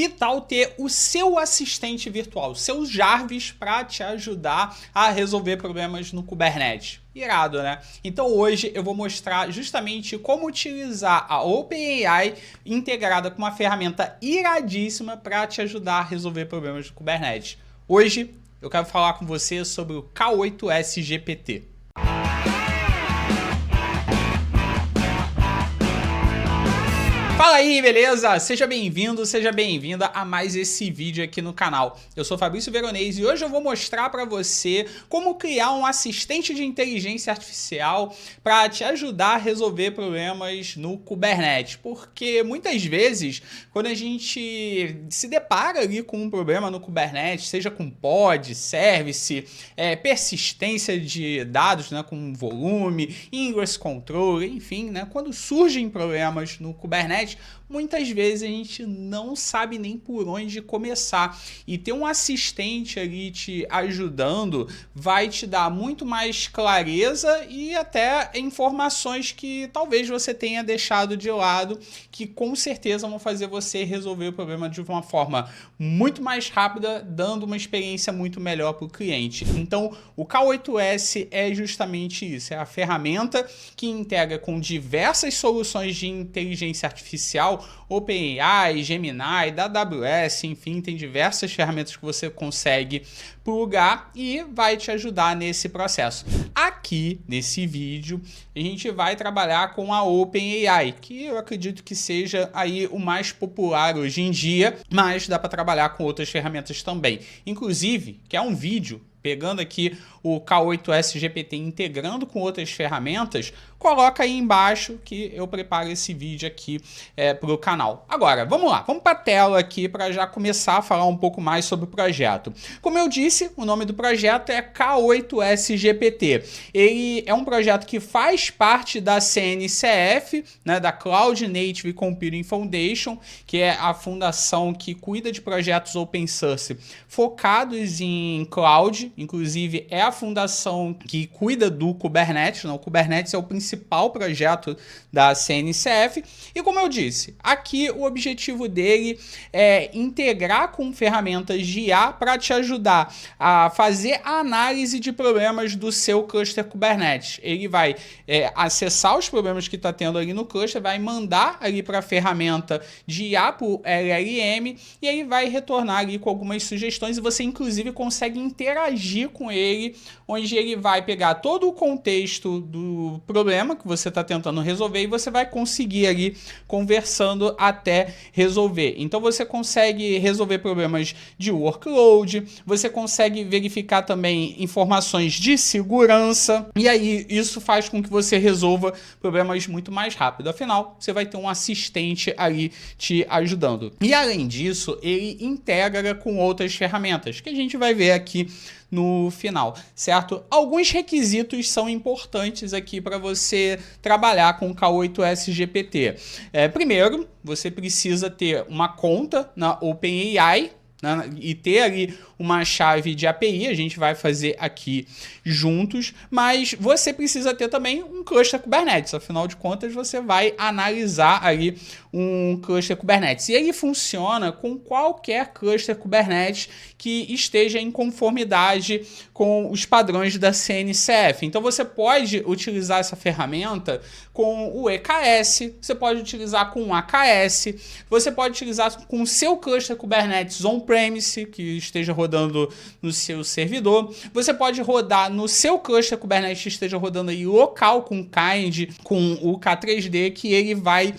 Que tal ter o seu assistente virtual, o seu Jarvis, para te ajudar a resolver problemas no Kubernetes? Irado, né? Então hoje eu vou mostrar justamente como utilizar a OpenAI integrada com uma ferramenta iradíssima para te ajudar a resolver problemas do Kubernetes. Hoje eu quero falar com você sobre o K8s GPT. Fala aí, beleza? Seja bem-vindo, seja bem-vinda a mais esse vídeo aqui no canal. Eu sou Fabrício Veronese e hoje eu vou mostrar para você como criar um assistente de inteligência artificial para te ajudar a resolver problemas no Kubernetes. Porque muitas vezes, quando a gente se depara ali com um problema no Kubernetes, seja com pod, service, persistência de dados, né, com volume, ingress control, enfim, né, quando surgem problemas no Kubernetes, muitas vezes a gente não sabe nem por onde começar. E ter um assistente ali te ajudando vai te dar muito mais clareza e até informações que talvez você tenha deixado de lado, que com certeza vão fazer você resolver o problema de uma forma muito mais rápida, dando uma experiência muito melhor para o cliente. Então, o K8s é justamente isso, é a ferramenta que integra com diversas soluções de inteligência artificial, OpenAI, Gemini, da AWS, enfim, tem diversas ferramentas que você consegue plugar e vai te ajudar nesse processo. Aqui, nesse vídeo, a gente vai trabalhar com a OpenAI, que eu acredito que seja aí o mais popular hoje em dia, mas dá para trabalhar com outras ferramentas também. Inclusive, que é um vídeo pegando aqui o K8s GPT integrando com outras ferramentas, coloca aí embaixo que eu preparo esse vídeo aqui para o canal. Agora, vamos lá, vamos para a tela aqui para já começar a falar um pouco mais sobre o projeto. Como eu disse, o nome do projeto é K8s GPT. Ele é um projeto que faz parte da CNCF, né, da Cloud Native Computing Foundation, que é a fundação que cuida de projetos open source focados em cloud. Inclusive, é a fundação que cuida do Kubernetes, né? O Kubernetes é o principal projeto da CNCF. E como eu disse, aqui o objetivo dele é integrar com ferramentas de IA para te ajudar a fazer a análise de problemas do seu cluster Kubernetes. Ele vai acessar os problemas que está tendo ali no cluster, vai mandar ali para a ferramenta de IA, para o LLM, e ele vai retornar ali com algumas sugestões e você, inclusive, consegue interagir com ele, onde ele vai pegar todo o contexto do problema que você está tentando resolver e você vai conseguir ali conversando até resolver. Então você consegue resolver problemas de workload, você consegue verificar também informações de segurança e aí isso faz com que você resolva problemas muito mais rápido. Afinal, você vai ter um assistente ali te ajudando. E além disso, ele integra com outras ferramentas que a gente vai ver aqui no final, certo? Alguns requisitos são importantes aqui para você trabalhar com o K8s GPT. Primeiro, você precisa ter uma conta na OpenAI, né, e ter ali uma chave de API, a gente vai fazer aqui juntos, mas você precisa ter também um cluster Kubernetes, afinal de contas você vai analisar ali um cluster Kubernetes, e ele funciona com qualquer cluster Kubernetes que esteja em conformidade com os padrões da CNCF. Então você pode utilizar essa ferramenta com o EKS, você pode utilizar com o AKS, você pode utilizar com o seu cluster Kubernetes on-premise, que esteja rodando no seu servidor. Você pode rodar no seu cluster Kubernetes que esteja rodando aí local com Kind, com o K3D, que ele vai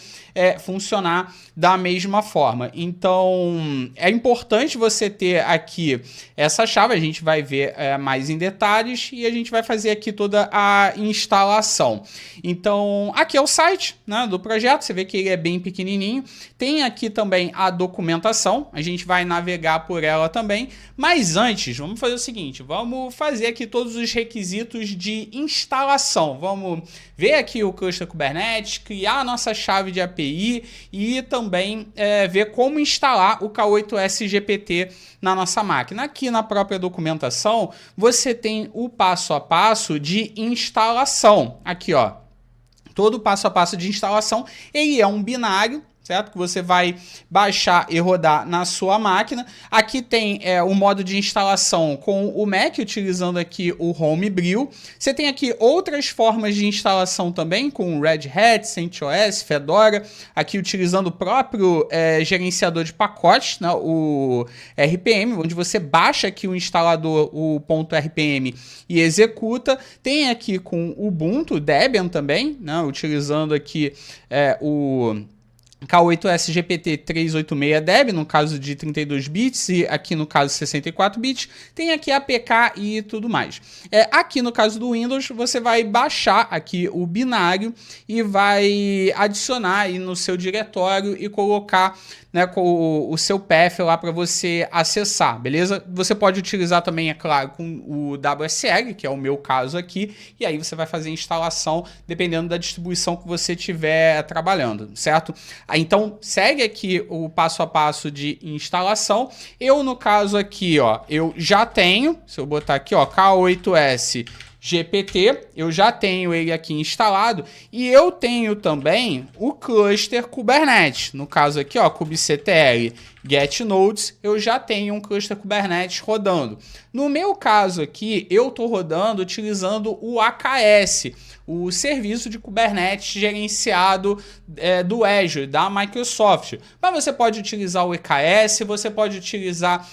funcionar da mesma forma. Então, é importante você ter aqui essa chave, a gente vai ver mais em detalhes e a gente vai fazer aqui toda a instalação. Então, aqui é o site, né, do projeto, você vê que ele é bem pequenininho. Tem aqui também a documentação, a gente vai navegar por ela também, mas antes, vamos fazer o seguinte, vamos fazer aqui todos os requisitos de instalação. Vamos ver aqui o cluster Kubernetes, criar a nossa chave de API e também ver como instalar o K8s GPT na nossa máquina. Aqui na própria documentação, você tem o passo a passo de instalação. Aqui, ó, todo o passo a passo de instalação, ele é um binário, certo? Que você vai baixar e rodar na sua máquina. Aqui tem o modo de instalação com o Mac, utilizando aqui o Homebrew. Você tem aqui outras formas de instalação também, com Red Hat, CentOS, Fedora, aqui utilizando o próprio gerenciador de pacotes, né, o RPM, onde você baixa aqui o instalador, o .rpm, e executa. Tem aqui com o Ubuntu, Debian também, né, utilizando aqui o K8s GPT 386 Deb, no caso de 32 bits, e aqui no caso 64 bits, tem aqui APK e tudo mais. Aqui no caso do Windows, você vai baixar aqui o binário e vai adicionar aí no seu diretório e colocar, né, com o seu path lá para você acessar, beleza? Você pode utilizar também, é claro, com o WSL, que é o meu caso aqui, e aí você vai fazer a instalação dependendo da distribuição que você estiver trabalhando, certo? Então, segue aqui o passo a passo de instalação. Eu, no caso aqui, ó, eu já tenho, se eu botar aqui, ó, K8s GPT, eu já tenho ele aqui instalado, e eu tenho também o cluster Kubernetes. No caso aqui, ó, kubectl get nodes, eu já tenho um cluster Kubernetes rodando. No meu caso aqui, eu estou rodando utilizando o AKS, o serviço de Kubernetes gerenciado do Azure, da Microsoft. Mas você pode utilizar o EKS, você pode utilizar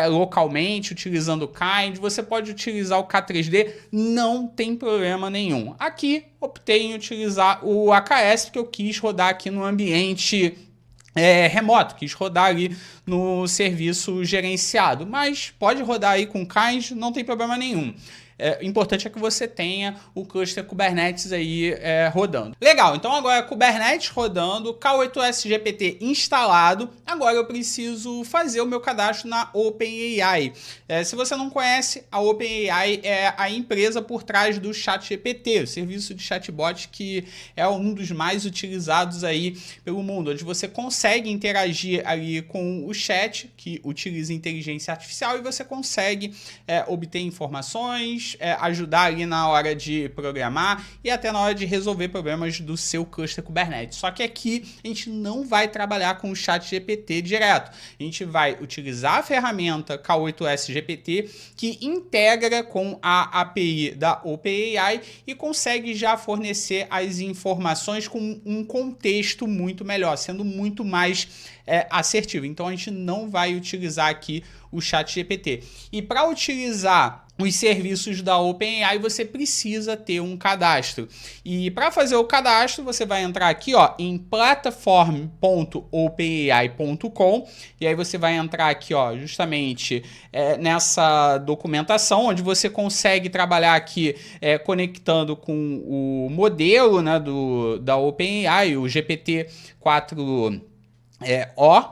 localmente, utilizando o Kind, você pode utilizar o K3D, não tem problema nenhum. Aqui, optei em utilizar o AKS, porque eu quis rodar aqui no ambiente remoto, quis rodar ali no serviço gerenciado, mas pode rodar aí com Kind, não tem problema nenhum. Importante é que você tenha o cluster Kubernetes aí rodando. Legal, então agora Kubernetes rodando, K8s GPT instalado, agora eu preciso fazer o meu cadastro na OpenAI. Se você não conhece, a OpenAI é a empresa por trás do ChatGPT, o serviço de chatbot que é um dos mais utilizados aí pelo mundo, onde você consegue interagir ali com o chat, que utiliza inteligência artificial, e você consegue obter informações, ajudar ali na hora de programar e até na hora de resolver problemas do seu cluster Kubernetes. Só que aqui a gente não vai trabalhar com o ChatGPT direto. A gente vai utilizar a ferramenta K8s GPT, que integra com a API da OpenAI e consegue já fornecer as informações com um contexto muito melhor, sendo muito mais assertivo. Então a gente não vai utilizar aqui o ChatGPT. E para utilizar os serviços da OpenAI, você precisa ter um cadastro. E para fazer o cadastro, você vai entrar aqui, ó, em platform.openai.com, e aí você vai entrar aqui, ó, justamente nessa documentação, onde você consegue trabalhar aqui conectando com o modelo, né, da OpenAI, o GPT-4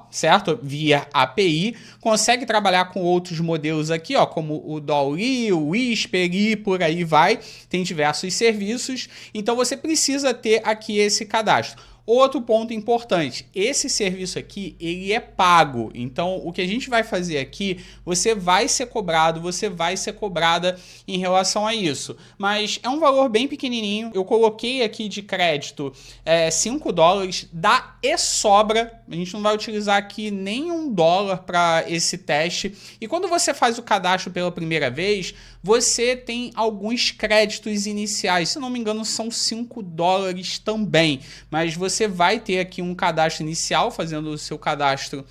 certo? Via API, consegue trabalhar com outros modelos aqui, ó, como o DALL-E, o Whisper e por aí vai, tem diversos serviços, então você precisa ter aqui esse cadastro. Outro ponto importante, esse serviço aqui, ele é pago, então o que a gente vai fazer aqui, você vai ser cobrado, você vai ser cobrada em relação a isso, mas é um valor bem pequenininho, eu coloquei aqui de crédito $5, dá e sobra, a gente não vai utilizar aqui nem $1 para esse teste, e quando você faz o cadastro pela primeira vez, você tem alguns créditos iniciais, se não me engano são $5 também, mas você vai ter aqui um cadastro inicial, fazendo o seu cadastro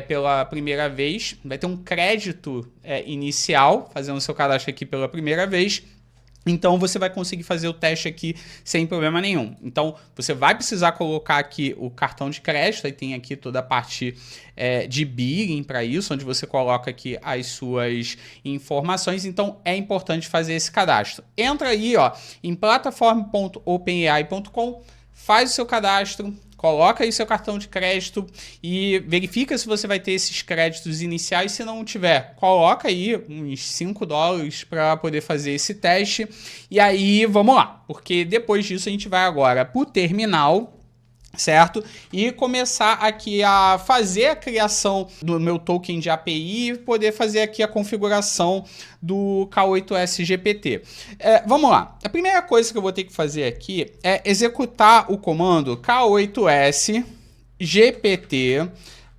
pela primeira vez, vai ter um crédito inicial, fazendo o seu cadastro aqui pela primeira vez. Então você vai conseguir fazer o teste aqui sem problema nenhum. Então você vai precisar colocar aqui o cartão de crédito, aí tem aqui toda a parte de billing para isso, onde você coloca aqui as suas informações. Então é importante fazer esse cadastro. Entra aí, ó, em platform.openai.com, faz o seu cadastro, coloca aí seu cartão de crédito e verifica se você vai ter esses créditos iniciais. Se não tiver, coloca aí uns $5 para poder fazer esse teste. E aí, vamos lá, porque depois disso a gente vai agora para o terminal, certo? E começar aqui a fazer a criação do meu token de API e poder fazer aqui a configuração do K8s GPT. Vamos lá. A primeira coisa que eu vou ter que fazer aqui é executar o comando K8s gpt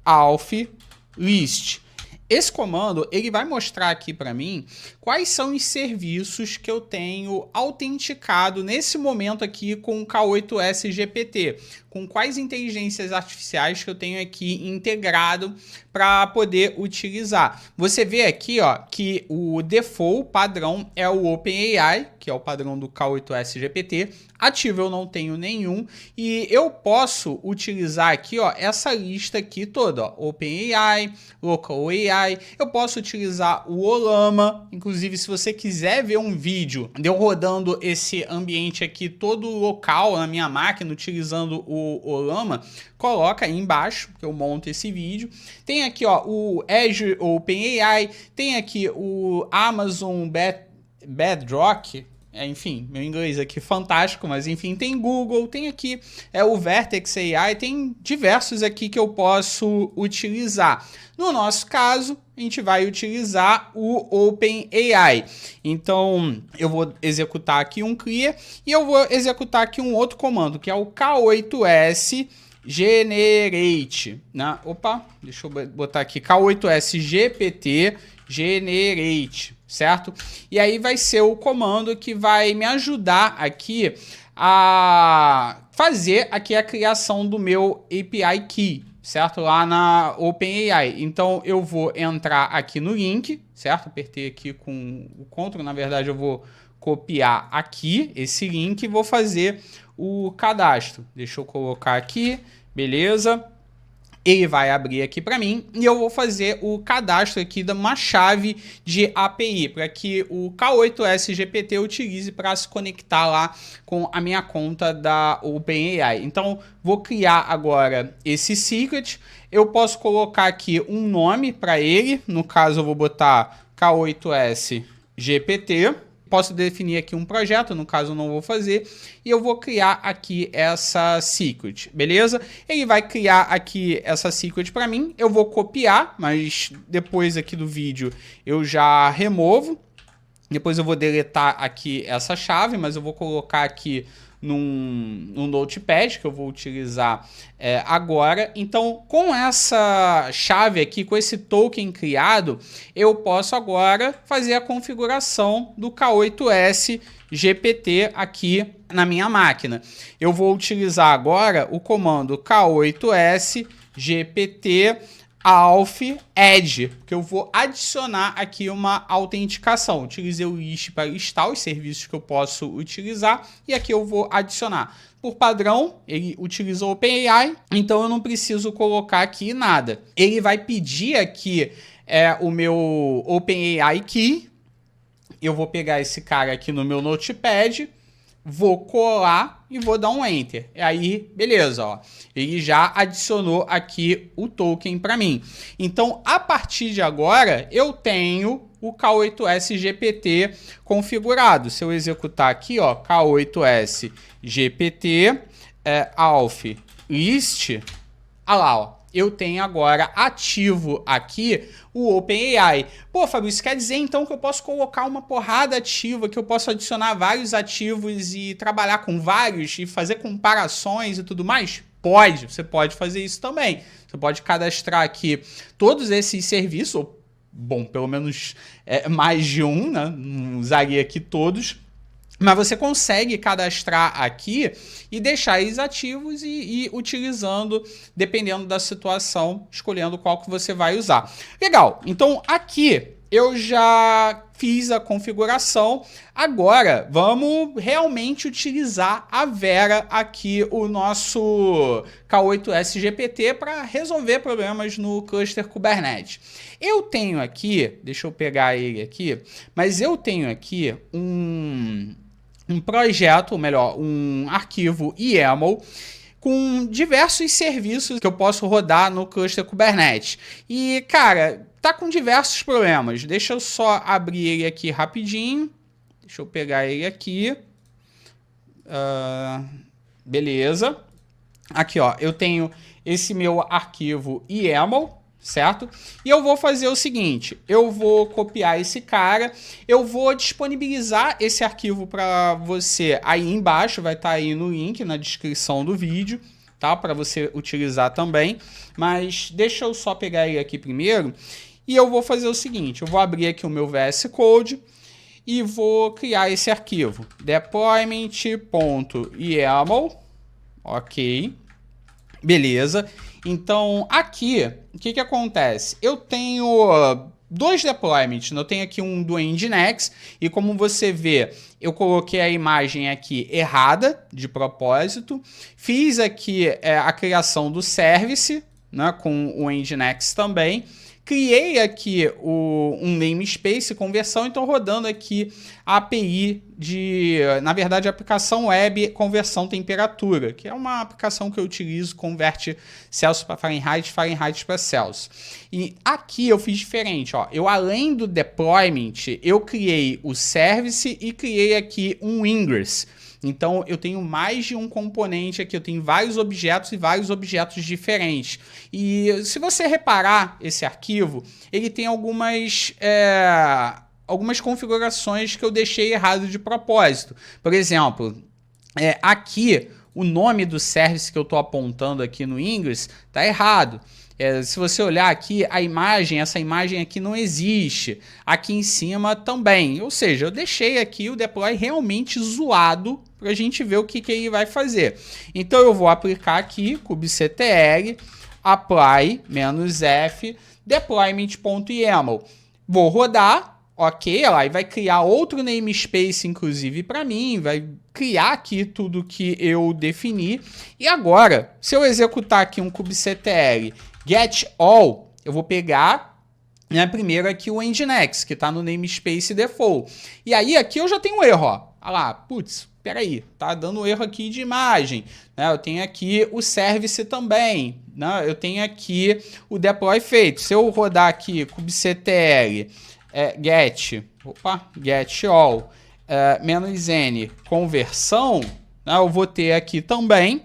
auth list. Esse comando, ele vai mostrar aqui para mim quais são os serviços que eu tenho autenticado nesse momento aqui com o K8s GPT, com quais inteligências artificiais que eu tenho aqui integrado para poder utilizar. Você vê aqui, ó, que o default padrão é o OpenAI, que é o padrão do K8s GPT. Ativo eu não tenho nenhum e eu posso utilizar aqui, ó, essa lista aqui toda, ó, OpenAI, LocalAI, eu posso utilizar o Ollama. Inclusive, se você quiser ver um vídeo de eu rodando esse ambiente aqui todo local na minha máquina utilizando o Ollama, coloca aí embaixo que eu monto esse vídeo. Tem aqui, ó, o Azure OpenAI, tem aqui o Amazon Bedrock. Enfim, meu inglês aqui fantástico, mas enfim, tem Google, tem aqui o Vertex AI, tem diversos aqui que eu posso utilizar. No nosso caso, a gente vai utilizar o OpenAI. Então, eu vou executar aqui um clear e eu vou executar aqui um outro comando, que é o K8s generate, né? Opa, deixa eu botar aqui K8s GPT generate, certo? E aí vai ser o comando que vai me ajudar aqui a fazer aqui a criação do meu API Key, certo? Lá na OpenAI. Então eu vou entrar aqui no link, certo? Apertei aqui com o Ctrl, na verdade eu vou copiar aqui esse link e vou fazer o cadastro. Deixa eu colocar aqui, beleza? Ele vai abrir aqui para mim e eu vou fazer o cadastro aqui de uma chave de API para que o K8s GPT utilize para se conectar lá com a minha conta da OpenAI. Então, vou criar agora esse secret. Eu posso colocar aqui um nome para ele. No caso, eu vou botar K8s GPT. Posso definir aqui um projeto, no caso eu não vou fazer, e eu vou criar aqui essa secret, beleza? Ele vai criar aqui essa secret para mim, eu vou copiar, mas depois aqui do vídeo eu já removo. Depois eu vou deletar aqui essa chave, mas eu vou colocar aqui num notepad que eu vou utilizar agora. Então, com essa chave aqui, com esse token criado, eu posso agora fazer a configuração do K8s GPT aqui na minha máquina. Eu vou utilizar agora o comando K8s GPT auth add, que eu vou adicionar aqui uma autenticação. Utilizei o list para listar os serviços que eu posso utilizar e aqui eu vou adicionar. Por padrão, ele utiliza o OpenAI, então eu não preciso colocar aqui nada. Ele vai pedir aqui o meu OpenAI Key. Eu vou pegar esse cara aqui no meu Notepad, vou colar e vou dar um Enter. E aí, beleza, ó. Ele já adicionou aqui o token para mim. Então, a partir de agora, eu tenho o K8s GPT configurado. Se eu executar aqui, ó, K8s GPT auth list, olha lá, ó. Eu tenho agora ativo aqui o OpenAI. Pô, Fabio, isso quer dizer então que eu posso colocar uma porrada ativa, que eu posso adicionar vários ativos e trabalhar com vários e fazer comparações e tudo mais? Pode, você pode fazer isso também. Você pode cadastrar aqui todos esses serviços, ou, bom, pelo menos mais de um, né? Não usaria aqui todos. Mas você consegue cadastrar aqui e deixar eles ativos e ir utilizando, dependendo da situação, escolhendo qual que você vai usar. Legal, então aqui eu já fiz a configuração. Agora vamos realmente utilizar a Vera aqui, o nosso K8s GPT, para resolver problemas no cluster Kubernetes. Eu tenho aqui, deixa eu pegar ele aqui, mas eu tenho aqui um projeto, ou melhor, um arquivo YAML com diversos serviços que eu posso rodar no cluster Kubernetes. E, cara, tá com diversos problemas. Deixa eu só abrir ele aqui rapidinho. Deixa eu pegar ele aqui. Beleza. Aqui, ó, eu tenho esse meu arquivo YAML, certo? E eu vou fazer o seguinte, eu vou copiar esse cara, eu vou disponibilizar esse arquivo para você aí embaixo, vai estar aí no link na descrição do vídeo, tá? Para você utilizar também, mas deixa eu só pegar ele aqui primeiro e eu vou fazer o seguinte, eu vou abrir aqui o meu VS Code e vou criar esse arquivo, deployment.yaml, ok, beleza. Então aqui, o que acontece? Eu tenho dois deployments, eu tenho aqui um do Nginx e como você vê, eu coloquei a imagem aqui errada, de propósito, fiz aqui a criação do service, né, com o Nginx também, criei aqui um namespace conversão, então rodando aqui a API na verdade, a aplicação web conversão temperatura, que é uma aplicação que eu utilizo, converte Celsius para Fahrenheit, Fahrenheit para Celsius. E aqui eu fiz diferente, ó. Eu, além do deployment, eu criei o service e criei aqui um ingress. Então, eu tenho mais de um componente aqui, eu tenho vários objetos e vários objetos diferentes. E se você reparar esse arquivo, ele tem algumas configurações que eu deixei errado de propósito. Por exemplo, aqui, o nome do service que eu estou apontando aqui no Ingress está errado. Se você olhar aqui, essa imagem aqui não existe. Aqui em cima também. Ou seja, eu deixei aqui o deploy realmente zoado para a gente ver o que ele vai fazer. Então eu vou aplicar aqui, kubectl, apply, -f, deployment.yaml. Vou rodar. Ok, ela vai criar outro namespace, inclusive, para mim, vai criar aqui tudo que eu defini. E agora, se eu executar aqui um kubectl get all, eu vou pegar, né, primeiro aqui o Nginx, que está no namespace default. E aí aqui eu já tenho um erro, ó. Olha lá, putz, peraí, tá dando erro aqui de imagem. Né? Eu tenho aqui o service também, né? Eu tenho aqui o deploy feito. Se eu rodar aqui kubectl get all, -n conversão, né, eu vou ter aqui também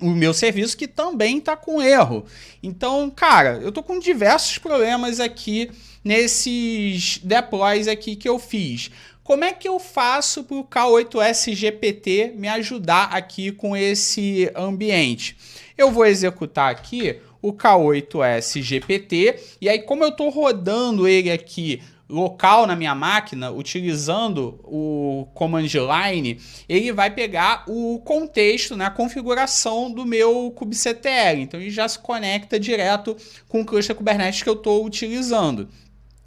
o meu serviço que também está com erro. Então, cara, eu tô com diversos problemas aqui nesses deploys aqui que eu fiz. Como é que eu faço para o K8s GPT me ajudar aqui com esse ambiente? Eu vou executar aqui o K8s GPT, e aí como eu estou rodando ele aqui local na minha máquina, utilizando o command line, ele vai pegar o contexto, né, a configuração do meu kubectl. Então ele já se conecta direto com o cluster Kubernetes que eu estou utilizando.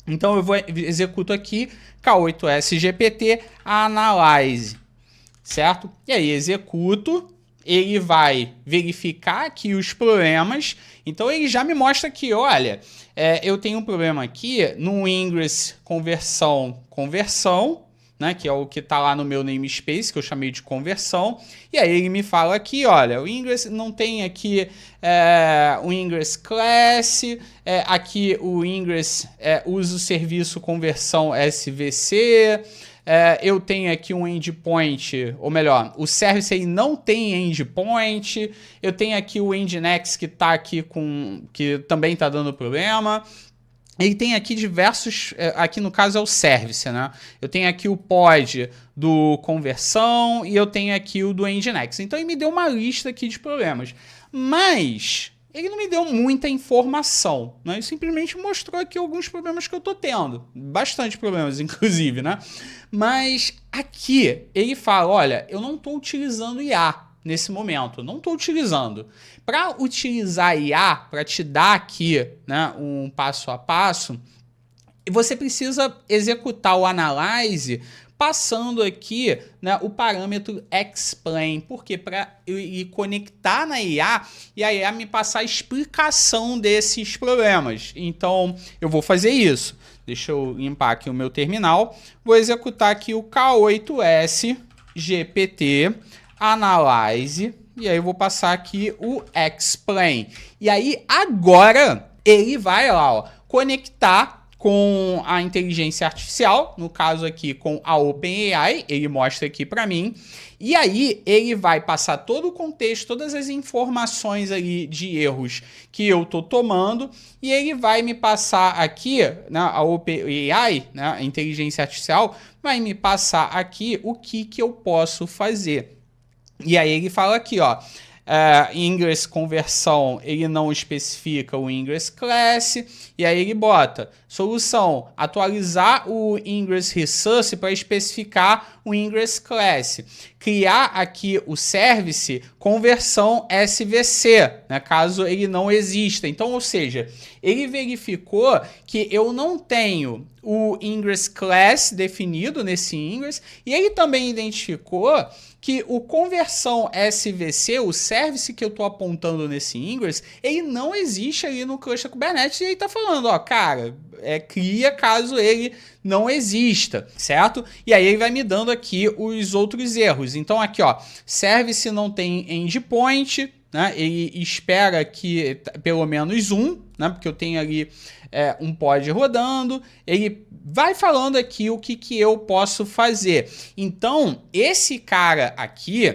Então eu executo aqui K8s GPT analyze, certo? E aí executo, ele vai verificar aqui os problemas. Então ele já me mostra que, olha, eu tenho um problema aqui no ingress conversão, né, que é o que está lá no meu namespace, que eu chamei de conversão. E aí ele me fala aqui, olha, o ingress não tem aqui o ingress class, aqui o ingress usa o serviço conversão SVC, eu tenho aqui um endpoint, ou melhor, o service aí não tem endpoint, eu tenho aqui o Nginx que está aqui que também está dando problema. Ele tem aqui diversos, aqui no caso é o service, né? Eu tenho aqui o pod do conversão e eu tenho aqui o do Nginx. Então ele me deu uma lista aqui de problemas, mas ele não me deu muita informação, né? Ele simplesmente mostrou aqui alguns problemas que eu tô tendo, bastante problemas inclusive, né? Mas aqui ele fala, olha, eu não estou utilizando IA nesse momento, não estou utilizando. Para utilizar IA, para te dar aqui, né, um passo a passo, você precisa executar o analyze passando aqui, né, o parâmetro explain, porque para eu conectar na IA e a IA me passar a explicação desses problemas. Então eu vou fazer isso. Deixa eu limpar aqui o meu terminal. Vou executar aqui o K8s GPT analyze, e aí eu vou passar aqui o explain. E aí agora ele vai lá, ó, conectar com a inteligência artificial, no caso aqui com a OpenAI, ele mostra aqui para mim, e aí ele vai passar todo o contexto, todas as informações ali de erros que eu tô tomando, e ele vai me passar aqui, né, a OpenAI, né, a inteligência artificial, vai me passar aqui o que eu posso fazer. E aí ele fala aqui, ó, Ingress conversão, ele não especifica o Ingress Class, e aí ele bota solução, atualizar o Ingress Resource para especificar o Ingress Class, criar aqui o Service conversão SVC, né, caso ele não exista. Então, ou seja, ele verificou que eu não tenho o Ingress Class definido nesse Ingress, e ele também identificou que o conversão SVC, o service que eu estou apontando nesse Ingress, ele não existe ali no cluster Kubernetes, e ele está falando, ó, cara, cria caso ele não exista, certo? E aí ele vai me dando aqui os outros erros. Então aqui, ó, service não tem endpoint, né? Ele espera que pelo menos um, né? Porque eu tenho ali um pod rodando, ele vai falando aqui o que eu posso fazer. Então, esse cara aqui,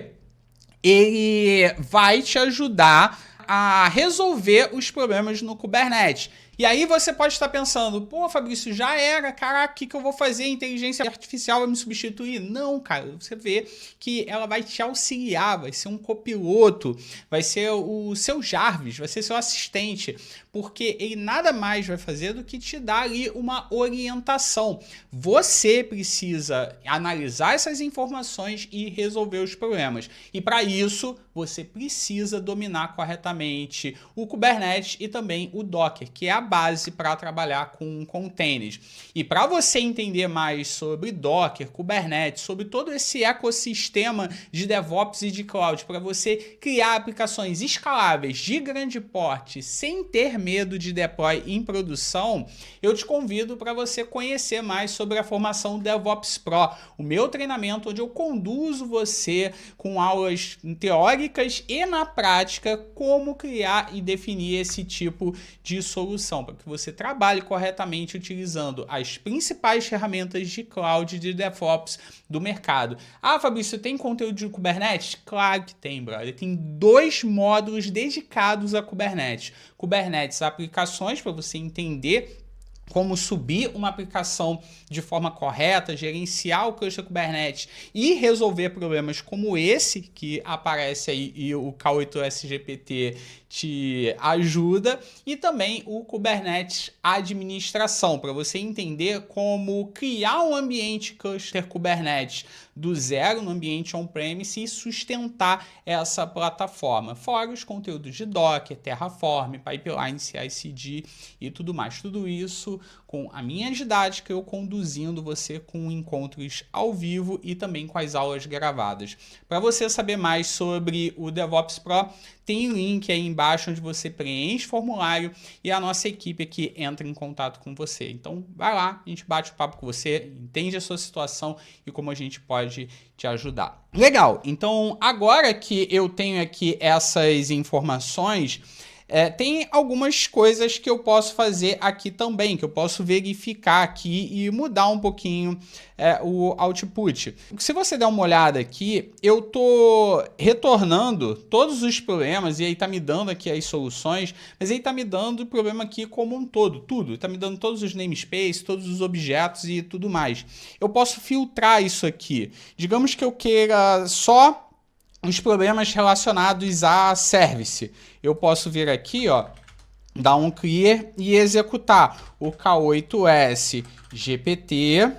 ele vai te ajudar a resolver os problemas no Kubernetes. E aí você pode estar pensando, pô, Fabrício, já era, caraca, o que eu vou fazer? A inteligência artificial vai me substituir? Não, cara, você vê que ela vai te auxiliar, vai ser um copiloto, vai ser o seu Jarvis, vai ser seu assistente, porque ele nada mais vai fazer do que te dar ali uma orientação. Você precisa analisar essas informações e resolver os problemas. E para isso, você precisa dominar corretamente o Kubernetes e também o Docker, que é a base para trabalhar com containers. E para você entender mais sobre Docker, Kubernetes, sobre todo esse ecossistema de DevOps e de Cloud, para você criar aplicações escaláveis de grande porte, sem ter medo de deploy em produção, eu te convido para você conhecer mais sobre a formação DevOps Pro, o meu treinamento onde eu conduzo você com aulas teóricas e na prática como criar e definir esse tipo de solução, para que você trabalhe corretamente utilizando as principais ferramentas de cloud e de DevOps do mercado. Ah, Fabrício, tem conteúdo de Kubernetes? Claro que tem, brother. Tem 2 módulos dedicados a Kubernetes. Kubernetes aplicações, para você entender como subir uma aplicação de forma correta, gerenciar o cluster Kubernetes e resolver problemas como esse que aparece aí e o K8s GPT te ajuda, e também o Kubernetes Administração, para você entender como criar um ambiente cluster Kubernetes do zero no ambiente on-premise e sustentar essa plataforma. Fora os conteúdos de Docker, Terraform, Pipeline, CI/CD e tudo mais. Tudo isso com a minha didática, eu conduzindo você com encontros ao vivo e também com as aulas gravadas. Para você saber mais sobre o DevOps Pro, tem link aí embaixo onde você preenche o formulário e a nossa equipe aqui entra em contato com você. Então vai lá, a gente bate o papo com você, entende a sua situação e como a gente pode te ajudar. Legal, então agora que eu tenho aqui essas informações, tem algumas coisas que eu posso fazer aqui também, que eu posso verificar aqui e mudar um pouquinho o output. Se você der uma olhada aqui, eu tô retornando todos os problemas e aí tá me dando aqui as soluções, mas aí tá me dando o problema aqui como um todo, tudo. Tá me dando todos os namespaces, todos os objetos e tudo mais. Eu posso filtrar isso aqui. Digamos que eu queira só os problemas relacionados a service. Eu posso vir aqui, ó, dar um clear e executar o K8s GPT,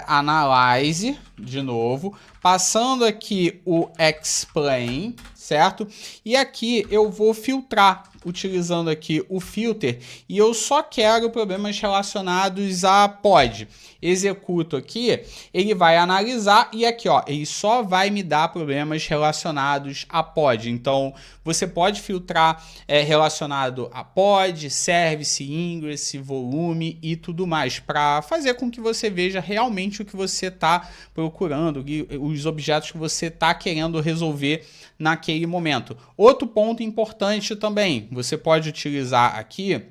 analyze, de novo, passando aqui o explain, certo? E aqui eu vou filtrar, utilizando aqui o filter, e eu só quero problemas relacionados a pod. Executo aqui, ele vai analisar e aqui, ó, ele só vai me dar problemas relacionados a pod. Então, você pode filtrar relacionado a pod, service, ingress, volume e tudo mais, para fazer com que você veja realmente o que você está procurando, os objetos que você está querendo resolver naquele momento. Outro ponto importante também, você pode utilizar aqui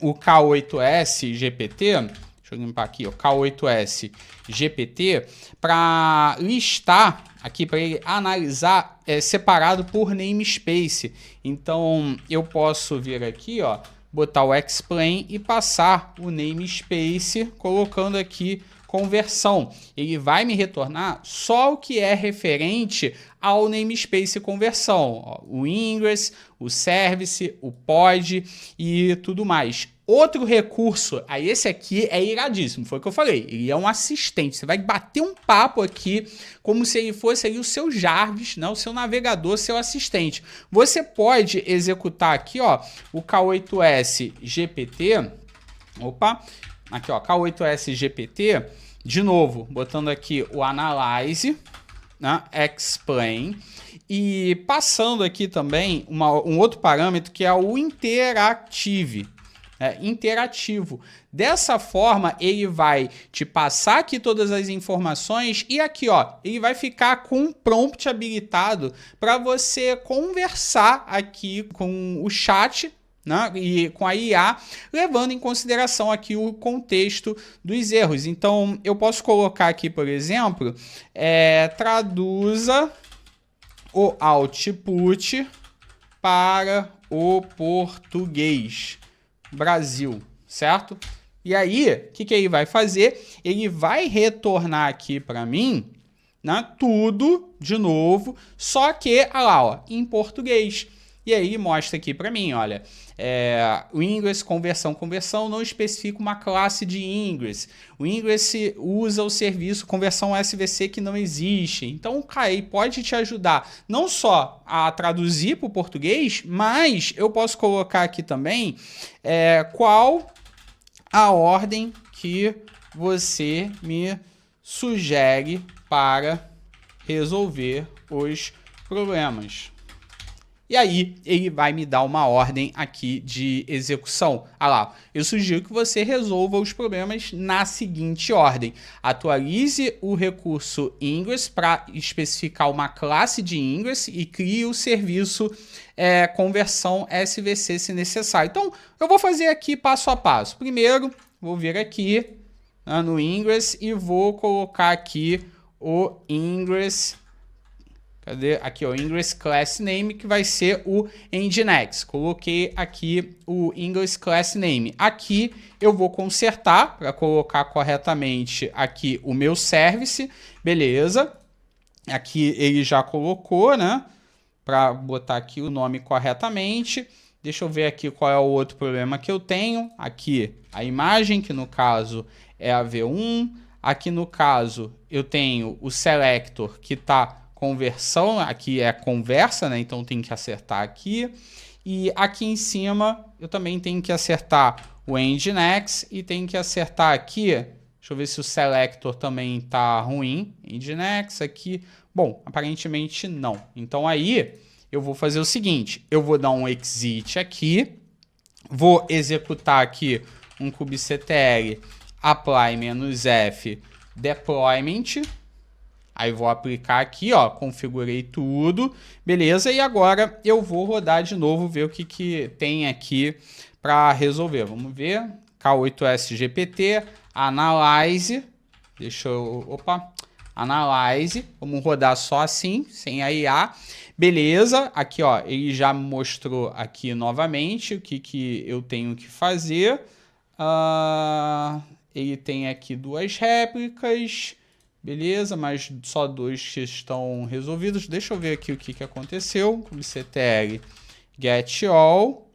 o K8s GPT, deixa eu limpar aqui, o K8s GPT, para listar aqui, para ele analisar separado por namespace. Então, eu posso vir aqui, ó, botar o explain e passar o namespace, colocando aqui conversão. Ele vai me retornar só o que é referente ao namespace conversão, ó, o ingress, o service, o pod e tudo mais. Outro recurso, aí esse aqui é iradíssimo, foi o que eu falei, ele é um assistente, você vai bater um papo aqui como se ele fosse ali o seu Jarvis, né, o seu navegador, seu assistente. Você pode executar aqui, ó, o K8s GPT, opa, aqui ó, K8s GPT, de novo, botando aqui o Analyze, né, Explain, e passando aqui também um outro parâmetro que é o Interactive. Interativo. Dessa forma, ele vai te passar aqui todas as informações e aqui, ó, ele vai ficar com um prompt habilitado para você conversar aqui com o chat, né, e com a IA, levando em consideração aqui o contexto dos erros. Então, eu posso colocar aqui, por exemplo, traduza o output para o português Brasil, certo? E aí, o que ele vai fazer? Ele vai retornar aqui para mim, né, tudo de novo, só que, olha lá, ó, em português. E aí mostra aqui para mim, olha, o ingress, conversão, não especifica uma classe de ingress. O ingress usa o serviço conversão SVC que não existe. Então o KI pode te ajudar não só a traduzir para o português, mas eu posso colocar aqui também qual a ordem que você me sugere para resolver os problemas. E aí, ele vai me dar uma ordem aqui de execução. Ah lá, eu sugiro que você resolva os problemas na seguinte ordem. Atualize o recurso ingress para especificar uma classe de ingress e crie o serviço conversão SVC se necessário. Então, eu vou fazer aqui passo a passo. Primeiro, vou vir aqui, né, no ingress e vou colocar aqui o ingress. Cadê? Aqui, ó, Ingress Class Name, que vai ser o Nginx. Coloquei aqui o Ingress Class Name. Aqui eu vou consertar para colocar corretamente aqui o meu service. Beleza. Aqui ele já colocou, né? Para botar aqui o nome corretamente. Deixa eu ver aqui qual é o outro problema que eu tenho. Aqui a imagem, que no caso é a V1. Aqui no caso eu tenho o selector, que está conversão, aqui é conversa, né? Então tem que acertar aqui. E aqui em cima eu também tenho que acertar o Nginx e tenho que acertar aqui. Deixa eu ver se o selector também tá ruim. Nginx aqui. Bom, aparentemente não. Então aí eu vou fazer o seguinte, eu vou dar um exit aqui, vou executar aqui um kubectl apply-f deployment. Aí vou aplicar aqui, ó, configurei tudo, beleza? E agora eu vou rodar de novo, ver o que tem aqui para resolver. Vamos ver, K8s GPT, Analyze, Analyze, vamos rodar só assim, sem a IA, beleza? Aqui, ó, ele já me mostrou aqui novamente o que eu tenho que fazer. Ele tem aqui duas réplicas. Beleza, mas só dois que estão resolvidos. Deixa eu ver aqui o que aconteceu. kubectl get all.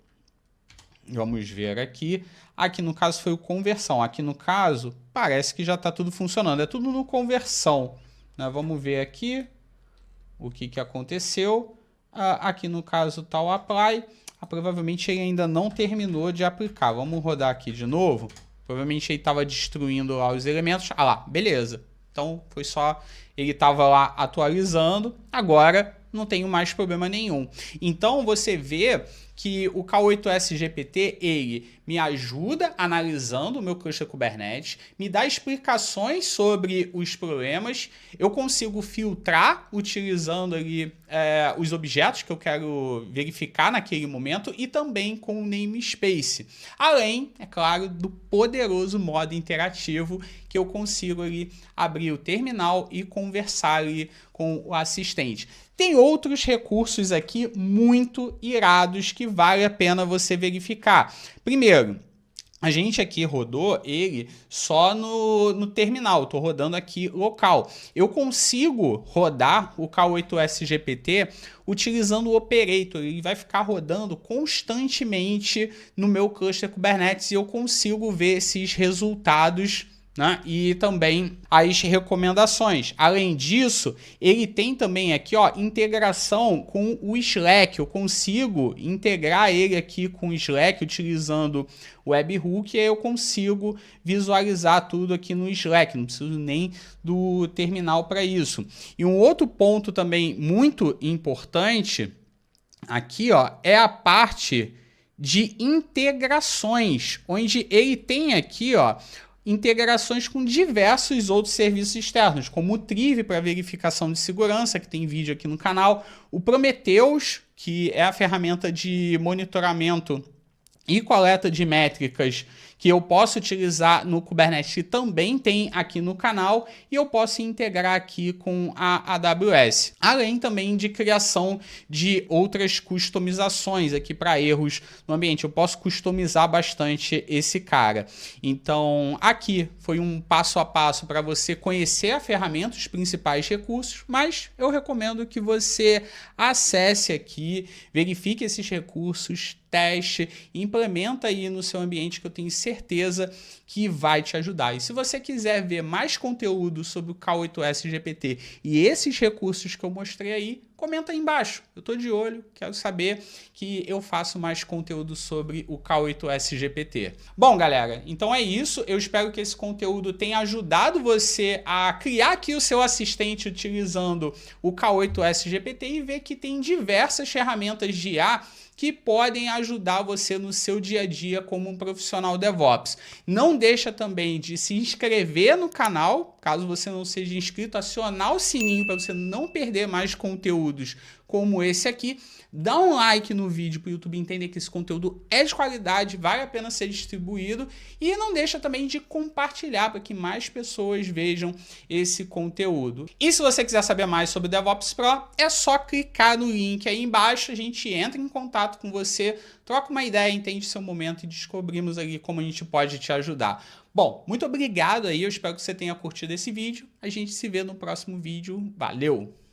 Vamos ver aqui. Aqui no caso foi o conversão. Aqui no caso parece que já está tudo funcionando. É tudo no conversão, né? Vamos ver aqui o que aconteceu. Aqui no caso está o apply. Provavelmente ele ainda não terminou de aplicar. Vamos rodar aqui de novo. Provavelmente ele estava destruindo lá os elementos. Ah lá, beleza. Então, foi só, ele estava lá atualizando, agora não tenho mais problema nenhum. Então, você vê que o K8s GPT, ele me ajuda analisando o meu cluster Kubernetes, me dá explicações sobre os problemas, eu consigo filtrar utilizando ali os objetos que eu quero verificar naquele momento e também com o namespace. Além, é claro, do poderoso modo interativo que eu consigo ali abrir o terminal e conversar ali com o assistente. Tem outros recursos aqui muito irados que vale a pena você verificar. Primeiro, A gente aqui rodou ele só no terminal, estou rodando aqui local. Eu consigo rodar o K8s GPT utilizando o Operator, ele vai ficar rodando constantemente no meu cluster Kubernetes e eu consigo ver esses resultados, né? E também as recomendações. Além disso, ele tem também aqui, ó, integração com o Slack. Eu consigo integrar ele aqui com o Slack utilizando o webhook e aí eu consigo visualizar tudo aqui no Slack. Não preciso nem do terminal para isso. E um outro ponto também muito importante aqui, ó, é a parte de integrações, onde ele tem aqui, ó, integrações com diversos outros serviços externos, como o Triv para verificação de segurança, que tem vídeo aqui no canal, o Prometheus, que é a ferramenta de monitoramento e coleta de métricas que eu posso utilizar no Kubernetes, que também tem aqui no canal, e eu posso integrar aqui com a AWS. Além também de criação de outras customizações aqui para erros no ambiente. Eu posso customizar bastante esse cara. Então, aqui foi um passo a passo para você conhecer a ferramenta, os principais recursos, mas eu recomendo que você acesse aqui, verifique esses recursos, teste, implementa aí no seu ambiente que eu tenho certeza que vai te ajudar. E se você quiser ver mais conteúdo sobre o K8s GPT e esses recursos que eu mostrei aí, comenta aí embaixo. Eu estou de olho, quero saber que eu faço mais conteúdo sobre o K8s GPT. Bom, galera, então é isso. Eu espero que esse conteúdo tenha ajudado você a criar aqui o seu assistente utilizando o K8s GPT e ver que tem diversas ferramentas de IA que podem ajudar você no seu dia a dia como um profissional DevOps. Não deixa também de se inscrever no canal, caso você não seja inscrito, acionar o sininho para você não perder mais conteúdos como esse aqui. Dá um like no vídeo para o YouTube entender que esse conteúdo é de qualidade, vale a pena ser distribuído e não deixa também de compartilhar para que mais pessoas vejam esse conteúdo. E se você quiser saber mais sobre o DevOps Pro, é só clicar no link aí embaixo, a gente entra em contato com você, troca uma ideia, entende seu momento e descobrimos ali como a gente pode te ajudar. Bom, muito obrigado aí, eu espero que você tenha curtido esse vídeo, a gente se vê no próximo vídeo, valeu!